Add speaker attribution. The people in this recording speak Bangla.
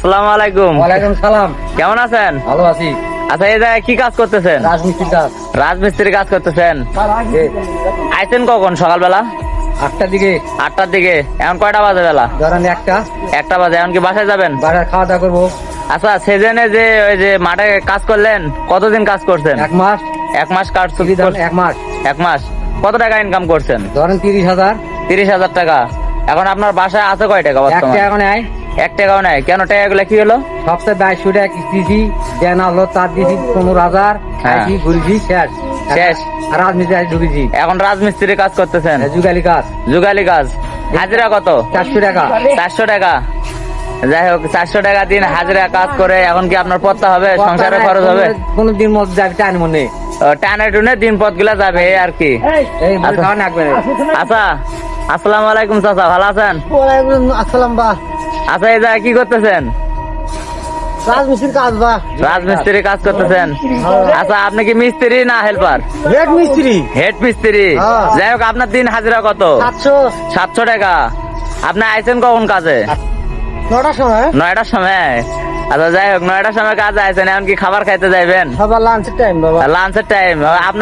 Speaker 1: আসসালামু আলাইকুম।
Speaker 2: ওয়ালাইকুম সালাম।
Speaker 1: কেমন আছেন?
Speaker 2: ভালো আছি।
Speaker 1: আচ্ছা, এই জায়গায় কি কাজ করতেছেন?
Speaker 2: রাজমিস্ত্রি কাজ।
Speaker 1: রাজমিস্ত্রি কাজ করতেছেন।
Speaker 2: জি।
Speaker 1: আইছেন কখন? সকালবেলা
Speaker 2: 8টার দিকে।
Speaker 1: 8টার দিকে। এখন কয়টা বাজে বেলা?
Speaker 2: ধরেন 1টা।
Speaker 1: 1টা বাজে। এখন কি বাসায় যাবেন?
Speaker 2: বাজার খাওয়া দাওয়া করবো।
Speaker 1: আচ্ছা, সেজনে যে ওই যে মাঠে কাজ করলেন, কতদিন কাজ করছেন?
Speaker 2: 1 মাস।
Speaker 1: 1 মাস কাজ
Speaker 2: ছুটি ধরেন 1 মাস।
Speaker 1: 1 মাস। কত টাকা ইনকাম করছেন?
Speaker 2: ধরেন 30,000।
Speaker 1: 30,000 টাকা। এখন আপনার বাসায় আছে কয় টাকা
Speaker 2: 1
Speaker 1: বর্তমানে?
Speaker 2: টাকা নেয়।
Speaker 1: 1 টাকাও নাই। কেন? টাকাগুলো কি হলো?
Speaker 2: সপ্তাহে 2200 টাকা কিস্তি দেন হলো, তার দিছি 15,000। খাইছি ঘুরেছি শেষ।
Speaker 1: শেষ।
Speaker 2: আর রাজমিস্ত্রি আজ ঢুকেছি।
Speaker 1: এখন রাজমিস্ত্রি কাজ করতেছেন।
Speaker 2: যুগালি কাজ।
Speaker 1: যুগালি কাজ। হাজিরা কত?
Speaker 2: 400 টাকা।
Speaker 1: 400 টাকা। যাই হোক, 400 টাকা দিন হাজিরা কাজ করে এখন কি আপনার পড়তে হবে? সংসারে খরচ হবে?
Speaker 2: কোনদিন মধ্যে যাবি টাইম মনে।
Speaker 1: টানে টুনে দিন পথ গুলা যাবে এই আর কি।
Speaker 2: এই
Speaker 1: আচ্ছা।
Speaker 2: খাওয়া নাকবে।
Speaker 1: আচ্ছা, আসসালামু আলাইকুম চাচা, ভালো আছেন?
Speaker 2: ওয়ালাইকুম আসসালাম। বা
Speaker 1: আচ্ছা, এই জায়গায় কি করতেছেন?
Speaker 2: রাজমিস্ত্রির কাজ। বা
Speaker 1: রাজমিস্ত্রি কাজ করতেছেন। আচ্ছা, আপনি কি মিস্ত্রি না হেল্পার?
Speaker 2: হেড মিস্ত্রি।
Speaker 1: হেড মিস্ত্রি।
Speaker 2: হ্যাঁ।
Speaker 1: যাই হোক, আপনার দিন হাজিরা কত?
Speaker 2: 700।
Speaker 1: 700 টাকা। আপনি আইছেন কখন কাজে?
Speaker 2: 9টার সময়।
Speaker 1: 9টার সময়। আচ্ছা, যাই হোক, 9টার সময় কাজে আইছেন। এখন কি খাবার খাইতে যাইবেন?
Speaker 2: সবার লাঞ্চের টাইম বাবা।
Speaker 1: লাঞ্চের টাইম। আপনার